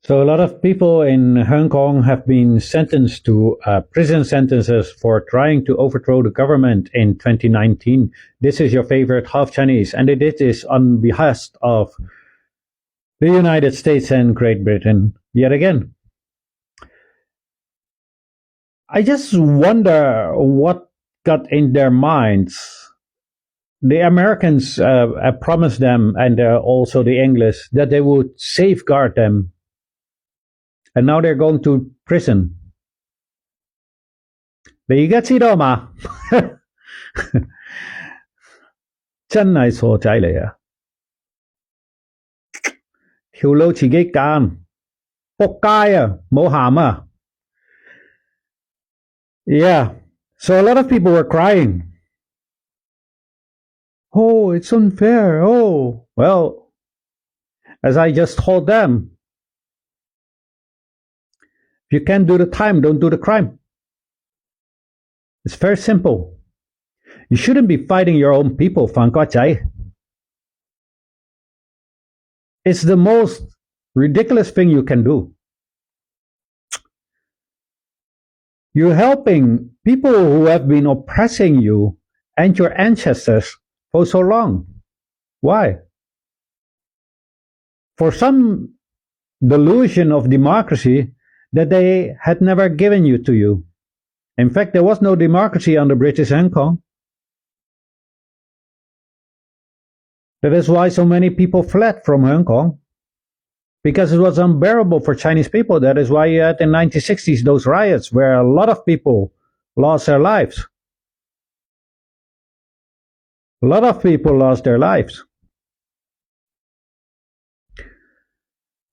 So a lot of people in Hong Kong have been sentenced to prison sentences for trying to overthrow the government in 2019. This is your favorite half Chinese, and they did this on behest of the United States and Great Britain yet again. I just wonder what got in their minds. The Americans promised them, and also the English, that they would safeguard them. And now they're going to prison. 你而家知道嘛？真係傻仔嚟啊！條路自己揀，仆街啊，冇鹹啊！ Yeah, so a lot of people were crying. Oh, it's unfair. Oh, well, as I just told them, if you can't do the time, don't do the crime. It's very simple. You shouldn't be fighting your own people, 犯國仔. It's the most ridiculous thing you can do. You're helping people who have been oppressing you and your ancestors for so long. Why? For some delusion of democracy that they had never given to you. In fact, there was no democracy under British Hong Kong. That is why so many people fled from Hong Kong, because it was unbearable for Chinese people. That is why you had in the 1960s those riots where a lot of people lost their lives. A lot of people lost their lives.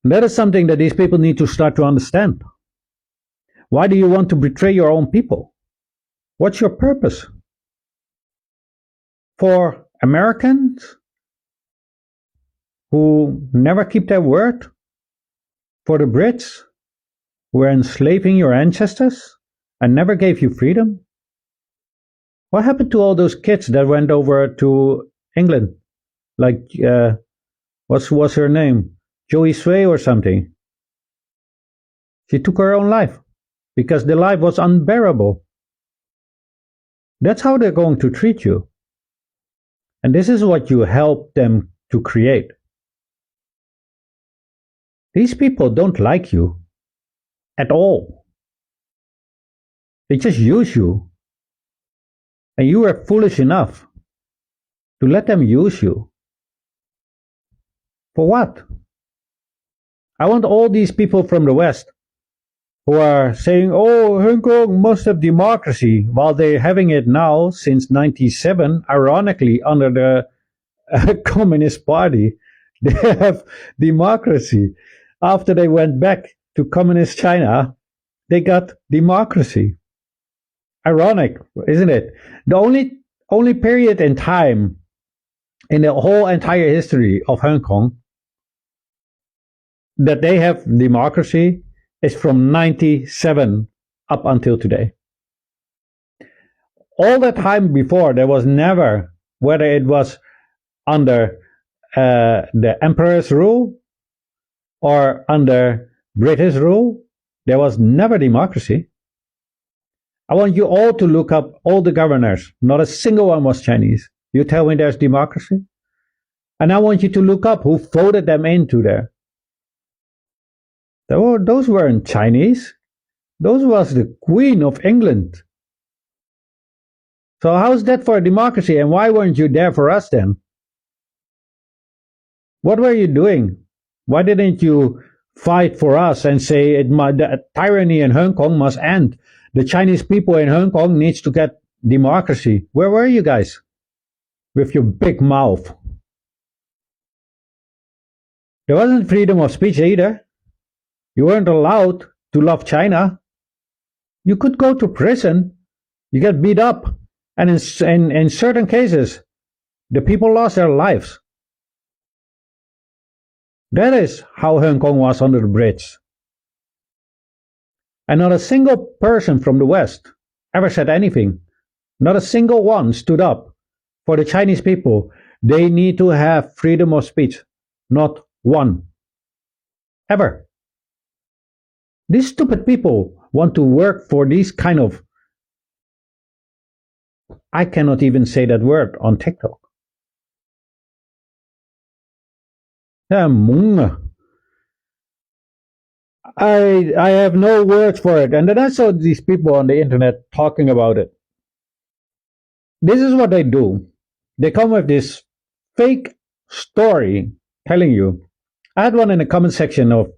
That is something that these people need to start to understand. Why do you want to betray your own people? What's your purpose? For Americans who never keep their word? For the Brits who were enslaving your ancestors and never gave you freedom? What happened to all those kids that went over to England? Like, what's her name? Joey Sway or something. She took her own life because the life was unbearable. That's how they're going to treat you. And this is what you help them to create. These people don't like you at all. They just use you. And you are foolish enough to let them use you. For what? I want all these people from the West who are saying, oh, Hong Kong must have democracy, while they're having it now since 1997, ironically, under the Communist Party. They have democracy. After they went back to Communist China, they got democracy. Ironic, isn't it? The only period in time in the whole entire history of Hong Kong that they have democracy is from 97 up until today. All the time before, there was never, whether it was under the Emperor's rule or under British rule, there was never democracy. I want you all to look up all the governors. Not a single one was Chinese. You tell me there's democracy? And I want you to look up who voted them into there. Those weren't Chinese. Those was the Queen of England. So how's that for a democracy? And why weren't you there for us then? What were you doing? Why didn't you fight for us and say the tyranny in Hong Kong must end? The Chinese people in Hong Kong needs to get democracy. Where were you guys? With your big mouth. There wasn't freedom of speech either. You weren't allowed to love China. You could go to prison. You get beat up. And in certain cases, the people lost their lives. That is how Hong Kong was under the Brits. And not a single person from the West ever said anything. Not a single one stood up for the Chinese people. They need to have freedom of speech. Not one. Ever. These stupid people want to work for these kind of, I cannot even say that word on TikTok. I have no words for it. And then I saw these people on the internet talking about it. This is what they do. They come with this fake story telling you. I had one in the comment section of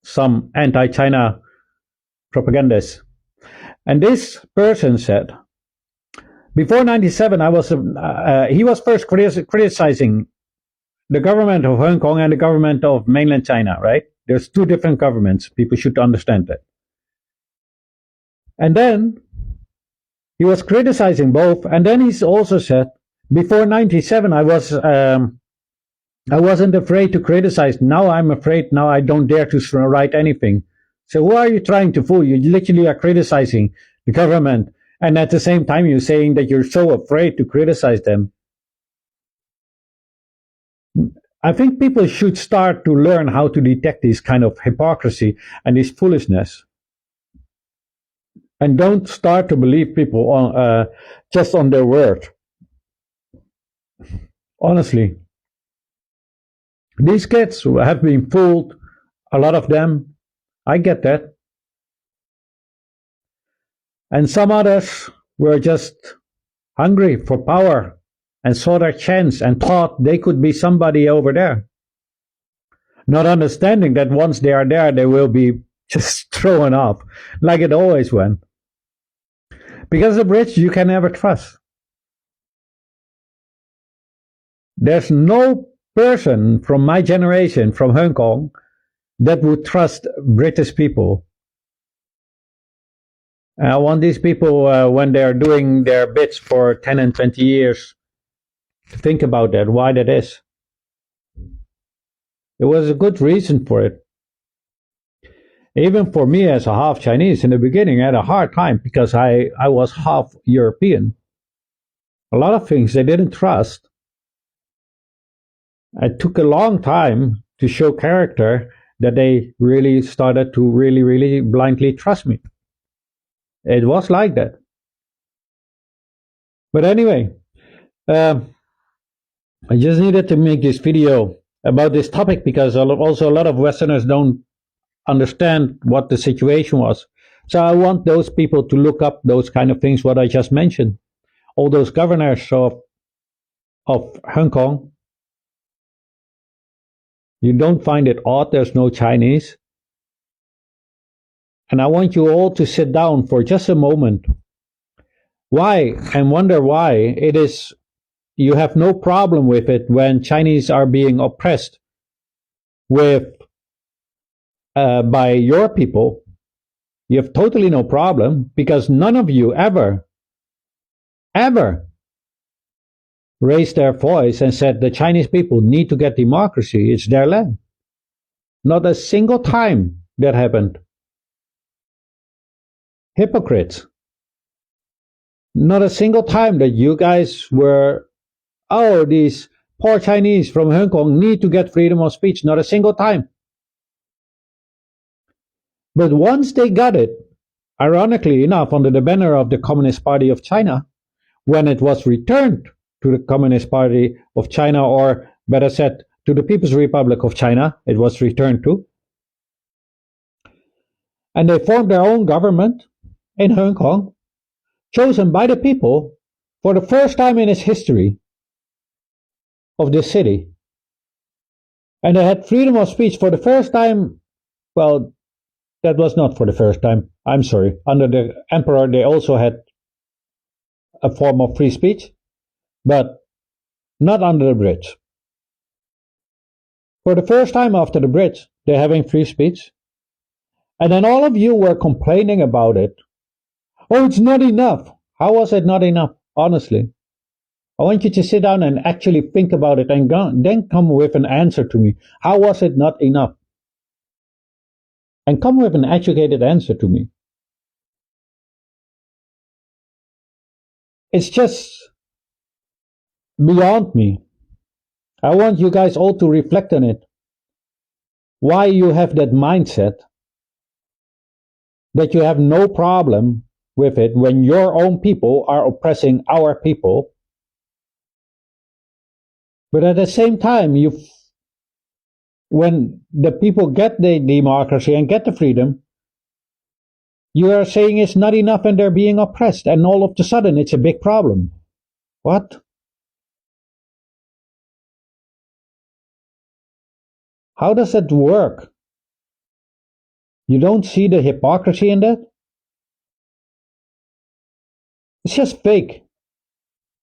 some anti-China propagandists. And this person said, before 97, he was first criticizing the government of Hong Kong and the government of mainland China, right? There's two different governments. People should understand that. And then he was criticizing both. And then he also said, before 97, I wasn't afraid to criticize. Now I'm afraid. Now I don't dare to write anything. So who are you trying to fool? You literally are criticizing the government. And at the same time, you're saying that you're so afraid to criticize them. I think people should start to learn how to detect this kind of hypocrisy and this foolishness. And don't start to believe people on, just on their word. Honestly. These kids have been fooled, a lot of them. I get that. And some others were just hungry for power and saw their chance and thought they could be somebody over there. Not understanding that once they are there, they will be just thrown off, like it always went. Because the rich you can never trust. There's no person from my generation, from Hong Kong, that would trust British people. I want these people, when they're doing their bits for 10 and 20 years, to think about that, why that is. There was a good reason for it. Even for me as a half Chinese in the beginning, I had a hard time because I was half European. A lot of things they didn't trust. It took a long time to show character that they really started to really blindly trust me. It was like that. But anyway, I just needed to make this video about this topic because also a lot of Westerners don't understand what the situation was. So I want those people to look up those kind of things, what I just mentioned. All those governors of Hong Kong. You don't find it odd there's no Chinese. And I want you all to sit down for just a moment. Why? And wonder why it is you have no problem with it when Chinese are being oppressed by your people. You have totally no problem because none of you ever raised their voice and said the Chinese people need to get democracy. It's their land. Not a single time that happened. Hypocrites. Not a single time that you guys were, oh, these poor Chinese from Hong Kong need to get freedom of speech. Not a single time. But once they got it, ironically enough, under the banner of the Communist Party of China, when it was returned to the Communist Party of China, or better said, to the People's Republic of China, it was returned to. And they formed their own government in Hong Kong, chosen by the people for the first time in its history of this city. And they had freedom of speech for the first time. Well, that was not for the first time. I'm sorry. Under the emperor, they also had a form of free speech, but not under the Brits. For the first time after the Brits, they're having free speech. And then all of you were complaining about it. Oh, it's not enough. How was it not enough? Honestly. I want you to sit down and actually think about it and then come with an answer to me. How was it not enough? And come with an educated answer to me. It's just beyond me. I want you guys all to reflect on it. Why you have that mindset that you have no problem with it when your own people are oppressing our people. But at the same time, when the people get the democracy and get the freedom, you are saying it's not enough and they're being oppressed, and all of a sudden it's a big problem. What? How does that work? You don't see the hypocrisy in that? It's just fake.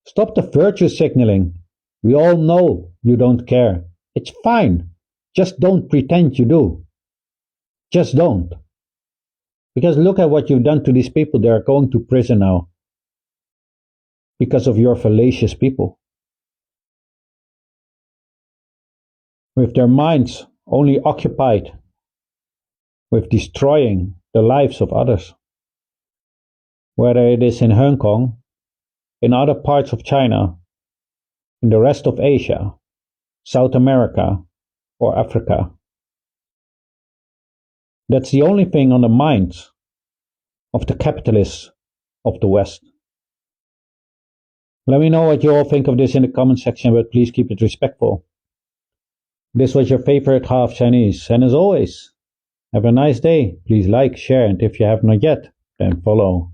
Stop the virtue signaling. We all know you don't care. It's fine. Just don't pretend you do. Just don't. Because look at what you've done to these people. They are going to prison now. Because of your fallacious people. With their minds only occupied with destroying the lives of others. Whether it is in Hong Kong, in other parts of China, in the rest of Asia, South America, or Africa. That's the only thing on the minds of the capitalists of the West. Let me know what you all think of this in the comment section, but please keep it respectful. This was your favorite half Chinese, and as always, have a nice day. Please like, share, and if you have not yet, then follow.